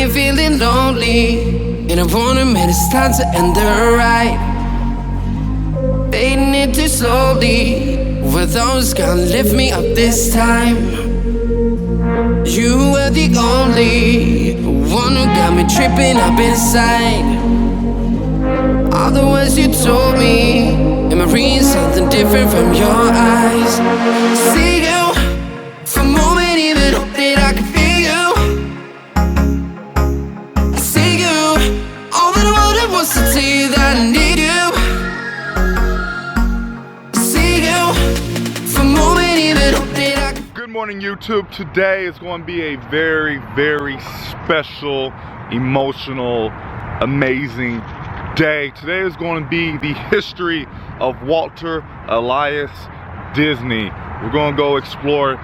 been feeling lonely, and I wanna admit it's time to end the ride. Fading it too slowly, with those gonna lift me up this time. You were the only one who got me tripping up inside. All the words you told me, am I reading something different from your eyes? See you for a moment, even hope that I can feel you. See you, all that I wanted was to tell you that I need you. See you for a moment, even hope that I can. Good morning, YouTube. Today is going to be a very, very special, emotional, amazing day. Today is going to be the history of Walter Elias Disney. We're going to go explore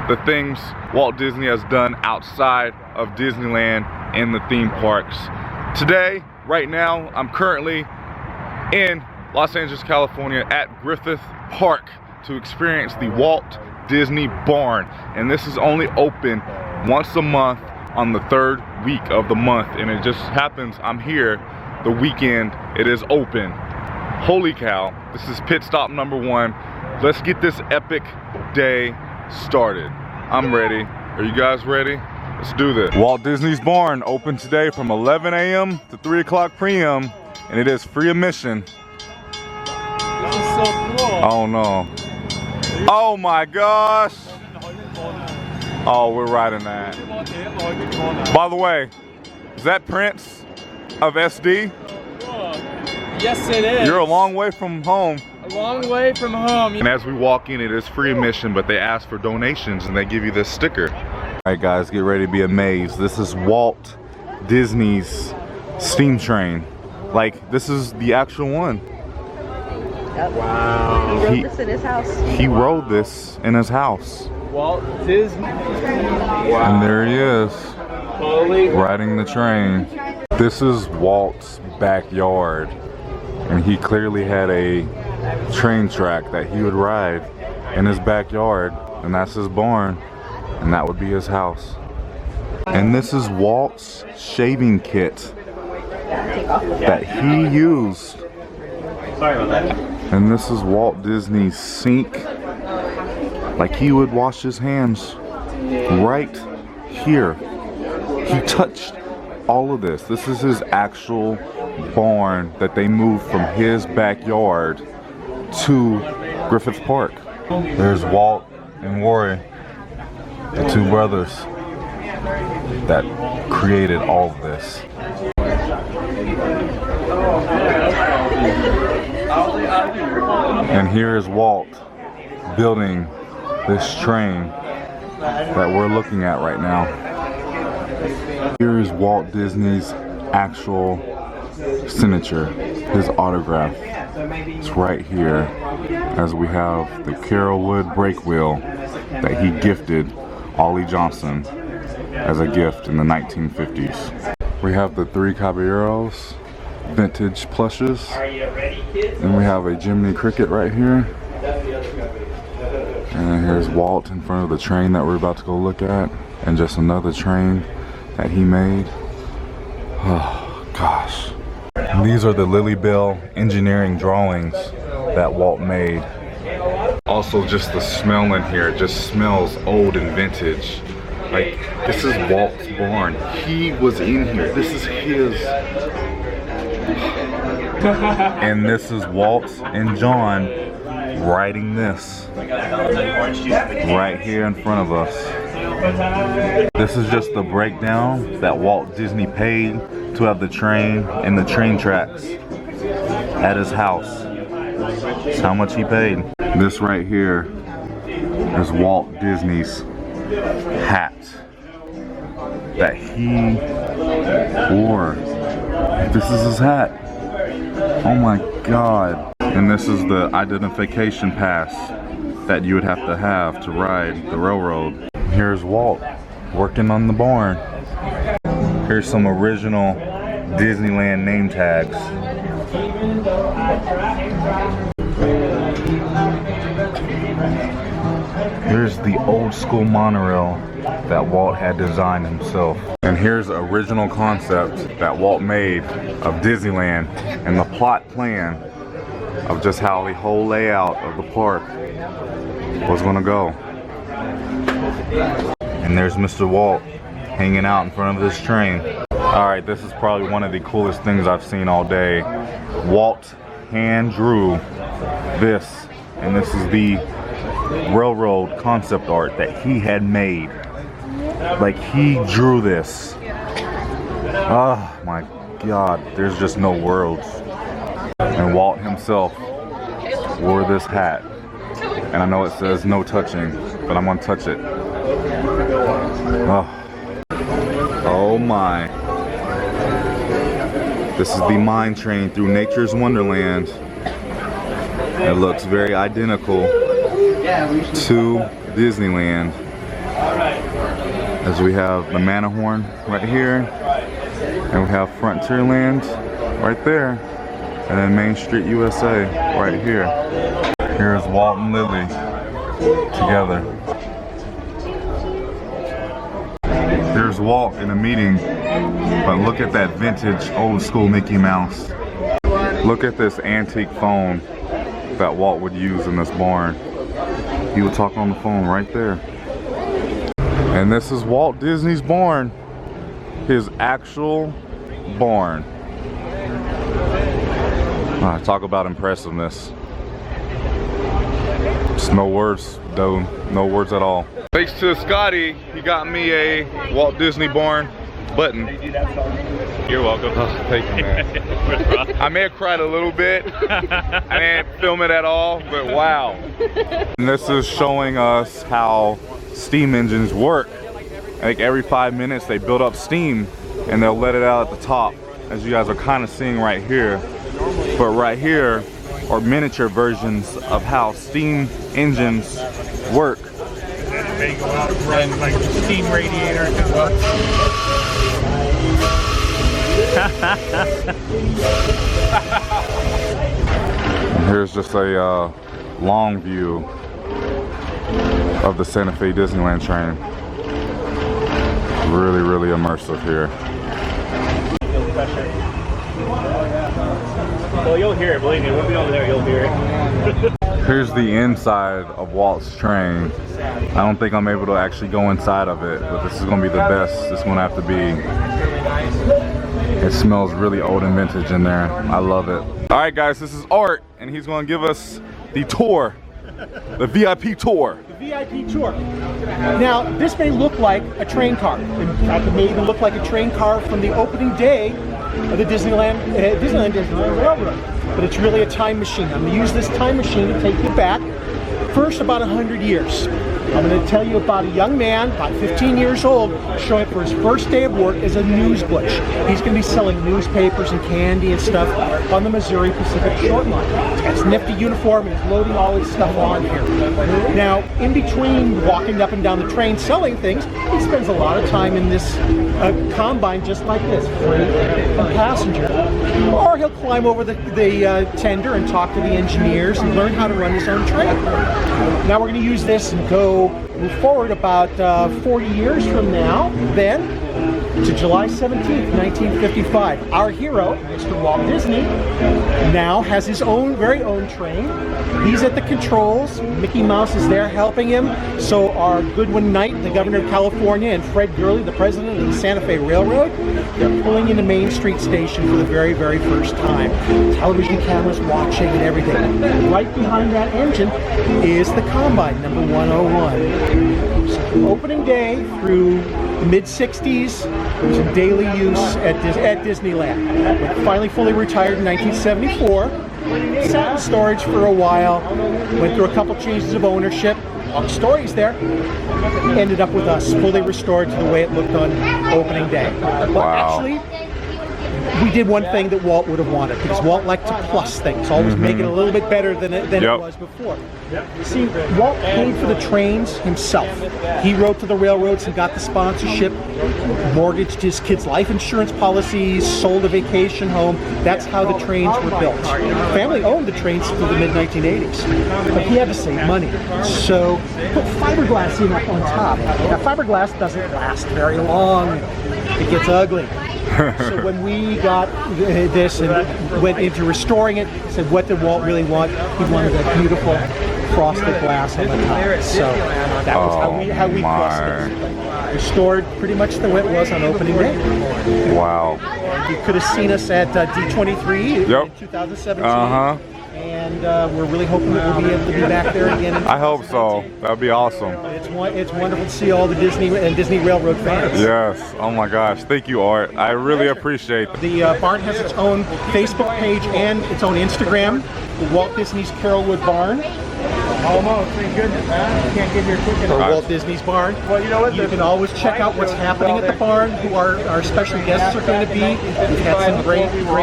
the things Walt Disney has done outside of Disneyland and the theme parks. Today, right now, I'm currently in Los Angeles, California at Griffith Park to experience the Walt Disney Barn. And this is only open once a month on the third week of the month. And it just happens I'm here the weekend it is open. Holy cow, this is pit stop number 1. Let's get this epic day started. I'm ready. Are you guys ready? Let's do this. Walt Disney's Barn open today from 11 a.m. to 3 o'clock p.m. and it is free admission. This is so cool. Oh no. Oh my gosh. Oh, we're riding that. By the way, is that Prince of SD? Yes, it is. You're a long way from home. A long way from home. And as we walk in, it is free admission, but they ask for donations and they give you this sticker. All right, guys, get ready to be amazed. This is Walt Disney's steam train. Like, this is the actual one. Yep. Wow. He rode this in his house. He rode this in his house. Walt Disney. Wow. And there he is, Holy. riding the train. This is Walt's backyard. And he clearly had a train track that he would ride in his backyard. And that's his barn. And that would be his house. And this is Walt's shaving kit that he used. Sorry about that. And this is Walt Disney's sink. Like he would wash his hands right here. He touched all of this. This is his actual barn that they moved from his backyard to Griffith Park. There's Walt and Rory, the two brothers that created all of this. And here is Walt building this train that we're looking at right now. Here is Walt Disney's actual signature, his autograph. It's right here, as we have the Carolwood brake wheel that he gifted Ollie Johnson as a gift in the 1950s. We have the 3 Caballeros vintage plushes. And we have a Jiminy Cricket right here. And here's Walt in front of the train that we're about to go look at. And just another train that he made. Oh, gosh. And these are the Lily Bell engineering drawings that Walt made. Also, just the smell in here just smells old and vintage. Like, this is Walt's barn. He was in here. This is his. And this is Walt and John riding this right here in front of us. This is just the breakdown that Walt Disney paid to have the train and the train tracks at his house. That's how much he paid. This right here is Walt Disney's hat that he wore. This is his hat. Oh my God. And this is the identification pass that you would have to ride the railroad. Here's Walt working on the barn. Here's some original Disneyland name tags. Here's the old school monorail that Walt had designed himself. And And here's the original concept that Walt made of Disneyland and the plot plan of just how the whole layout of the park was gonna go. And there's Mr. Walt hanging out in front of this train. All right, this is probably one of the coolest things I've seen all day. Walt hand drew this, and this is the railroad concept art that he had made. Like, he drew this. Oh my God, there's just no words. And Walt himself wore this hat. And I know it says no touching, but I'm gonna touch it. Oh my. This is the mine train through nature's wonderland. It looks very identical to Disneyland. As we have the Matterhorn right here, and we have Frontierland right there, and then Main Street USA right here. Here's Walt and Lily together. Here's Walt in a meeting, but look at that vintage old school Mickey Mouse. Look at this antique phone that Walt would use in this barn. He would talk on the phone right there. And this is Walt Disney's barn, his actual barn. Talk about impressiveness. Just no words, though. No words at all. Thanks to Scotty, he got me a Walt Disney barn button. You're welcome. Oh, thank you, man. I may have cried a little bit. I didn't film it at all, but wow. And this is showing us how steam engines work. I think every 5 minutes they build up steam and they'll let it out at the top, as you guys are kind of seeing right here. But right here are miniature versions of how steam engines work. They go out and run like a steam radiator. And here's just a long view of the Santa Fe Disneyland train. Really, really immersive here. Well, you'll hear it, believe me. We'll be over there, you'll hear it. Here's the inside of Walt's train. I don't think I'm able to actually go inside of it, but this is gonna be the best it's gonna have to be. It smells really old and vintage in there. I love it. All right, guys, this is Art, and he's gonna give us the tour, the VIP tour. The VIP tour. Now, this may look like a train car. In fact, it may even look like a train car from the opening day of the Disneyland Railroad. But it's really a time machine. I'm going to use this time machine to take you back first about 100 years. I'm going to tell you about a young man, about 15 years old, showing up for his first day of work as a newsbutch. He's going to be selling newspapers and candy and stuff on the Missouri Pacific Short Line. He's got his nifty uniform and he's loading all his stuff on here. Now, in between walking up and down the train selling things, he spends a lot of time in this combine just like this, freight and passenger. Or he'll climb over the tender and talk to the engineers and learn how to run his own train. Now we're going to use this and move forward about 40 years from now, then to July 17th, 1955. Our hero, Mr. Walt Disney, now has his own, very own train. He's at the controls. Mickey Mouse is there helping him. So are Goodwin Knight, the governor of California, and Fred Gurley, the president of the Santa Fe Railroad. They're pulling into Main Street Station for the very, very first time. Television cameras watching and everything. Right behind that engine is the Combine, number 101. So opening day through the mid-60s, it was in daily use at Disneyland. It finally fully retired in 1974. Sat in storage for a while, went through a couple changes of ownership. Long stories there. Ended up with us, fully restored to the way it looked on opening day. But actually, we did one thing that Walt would have wanted, because Walt liked to plus things, always make it a little bit better than it was before. See, Walt paid for the trains himself. He wrote to the railroads and got the sponsorship, mortgaged his kids' life insurance policies, sold a vacation home. That's how the trains were built. The family owned the trains through the mid-1980s, but he had to save money. So put fiberglass in up on top. Now, fiberglass doesn't last very long. it gets ugly. So when we got this and went into restoring it, said what did Walt really want? He wanted that beautiful frosted glass on the top. So that was how we plus this. Restored pretty much the way it was on opening day. Wow. You could have seen us at D23 in 2017. And we're really hoping that we'll be able to be back there again. I hope so. That'd be awesome. It's wonderful to see all the Disney and Disney Railroad fans. Yes. Oh my gosh. Thank you, Art. I really appreciate that. The barn has its own Facebook page and its own Instagram, the Walt Disney's Carolwood Barn. Almost, thank goodness, man. You can't get here quick enough. Or Walt Disney's Barn. Well, you know what? You can always check out what's happening at the barn, who our special guests are going to be. We've had some great people.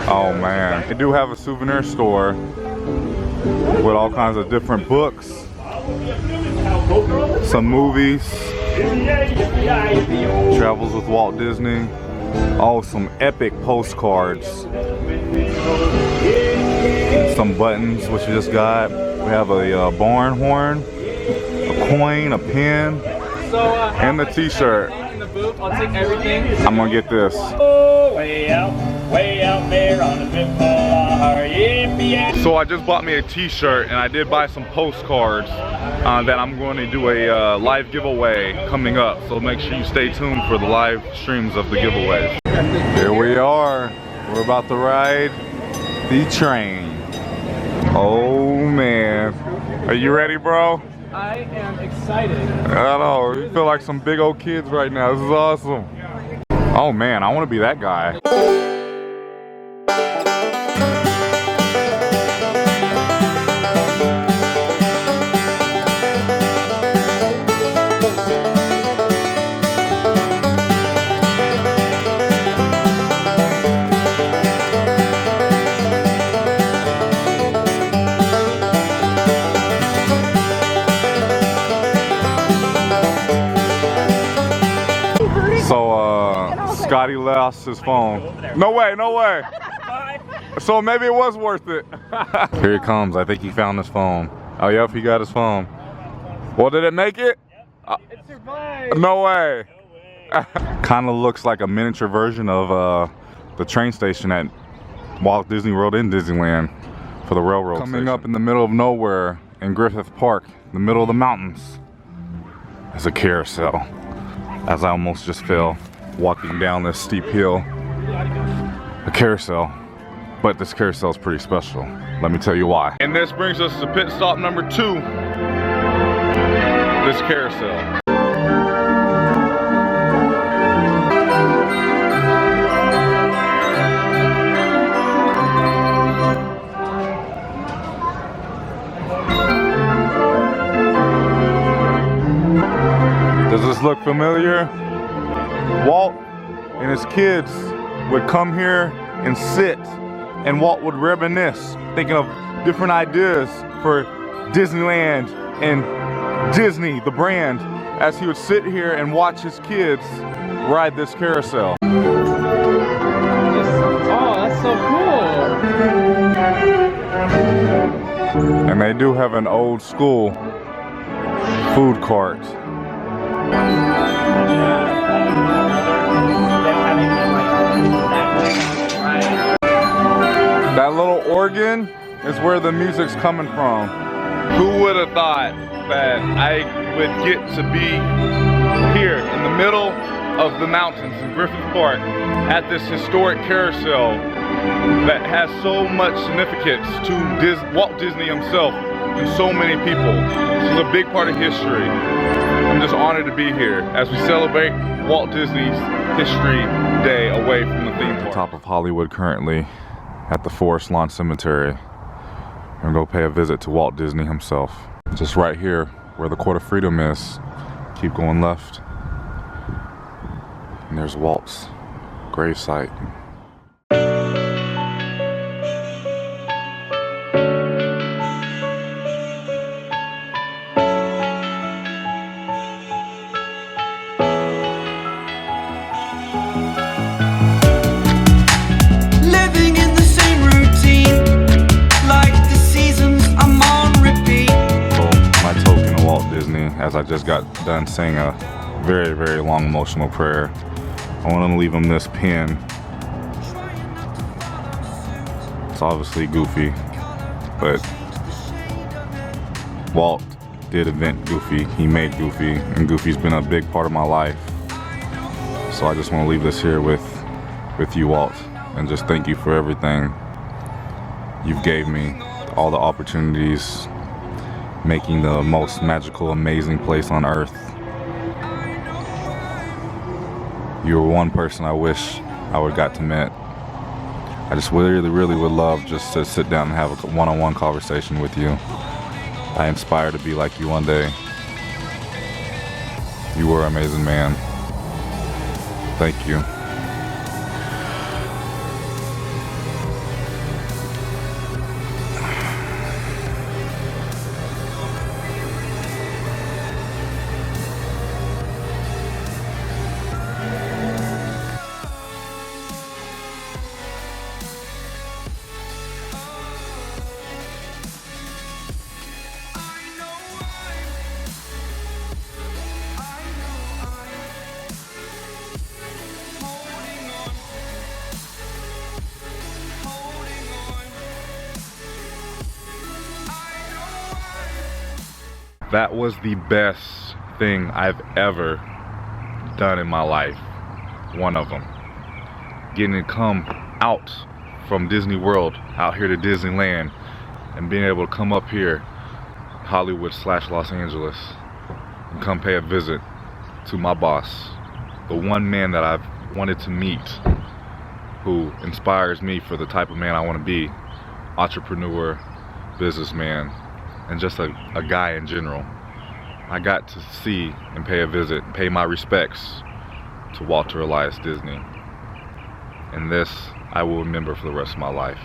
Oh man. They do have a souvenir store with all kinds of different books, some movies, Travels with Walt Disney, some epic postcards, some buttons which we just got. We have a barn horn, a coin, a pen, and the t-shirt. I'll take everything. I'm gonna get this. Way out there on the So I just bought me a t-shirt and I did buy some postcards that I'm going to do a live giveaway coming up. So make sure you stay tuned for the live streams of the giveaways. Here we are. We're about to ride the train. Oh man. Are you ready, bro? I am excited. I know. We feel like some big old kids right now. This is awesome. Oh man, I want to be that guy. Scotty lost his phone. No way, no way. So maybe it was worth it. Here he comes. I think he found his phone. Oh, yep, he got his phone. Well, did it make it? It survived. No way. Kind of looks like a miniature version of the train station at Walt Disney World in Disneyland for the railroad Coming up in the middle of nowhere in Griffith Park, in the middle of the mountains, is a carousel. As I almost just fell walking down this steep hill. A carousel. But this carousel is pretty special. Let me tell you why. And this brings us to pit stop number 2. This carousel. Does this look familiar? Walt and his kids would come here and sit, and Walt would reminisce, thinking of different ideas for Disneyland and Disney, the brand, as he would sit here and watch his kids ride this carousel. Oh, that's so cool. And they do have an old school food cart. That little organ is where the music's coming from. Who would have thought that I would get to be here in the middle of the mountains in Griffith Park at this historic carousel that has so much significance to Walt Disney himself and so many people. This is a big part of history. I'm just honored to be here as we celebrate Walt Disney's History Day away from the theme park. Top of Hollywood currently at the Forest Lawn Cemetery. We're gonna go pay a visit to Walt Disney himself. Just right here where the Court of Freedom is. Keep going left. And there's Walt's gravesite. As I just got done saying a very, very long emotional prayer I want to leave him this pin. It's obviously Goofy, but Walt did invent Goofy. He made Goofy, and Goofy's been a big part of my life. So I just want to leave this here with you, Walt, and just thank you for everything you've gave me, all the opportunities, making the most magical, amazing place on earth. You were one person I wish I would got to meet. I just really would love just to sit down and have a one-on-one conversation with you. I aspire to be like you one day. You were an amazing man. Thank you. That was the best thing I've ever done in my life. One of them. Getting to come out from Disney World, out here to Disneyland, and being able to come up here, Hollywood / Los Angeles, and come pay a visit to my boss, the one man that I've wanted to meet, who inspires me for the type of man I want to be, entrepreneur, businessman, and just a guy in general. I got to see and pay a visit, pay my respects to Walter Elias Disney. And this I will remember for the rest of my life.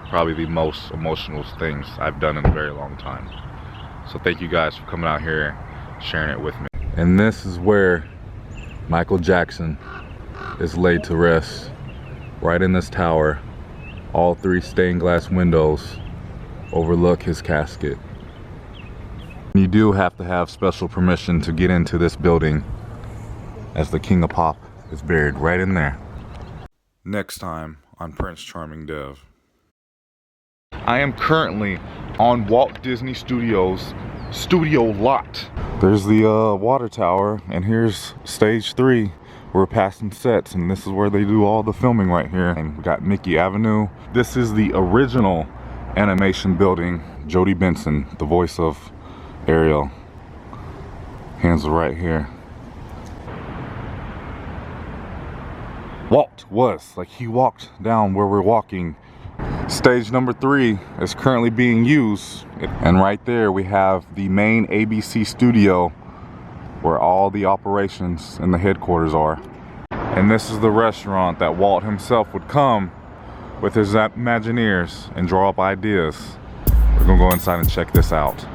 Probably the most emotional things I've done in a very long time. So thank you guys for coming out here, sharing it with me. And this is where Michael Jackson is laid to rest. Right in this tower. All 3 stained glass windows overlook his casket. You do have to have special permission to get into this building, as the King of Pop is buried right in there. Next time on Prince Charming Dev. I am currently on Walt Disney Studios studio lot. There's the water tower, and here's stage 3. We're passing sets, and this is where they do all the filming right here. And we got Mickey Avenue. This is the original animation building. Jody Benson, the voice of Ariel. Hands are right here. Walt was, like, he walked down where we're walking. Stage number 3 is currently being used. And right there we have the main ABC studio where all the operations and the headquarters are. And this is the restaurant that Walt himself would come with his Imagineers and draw up ideas. We're gonna go inside and check this out.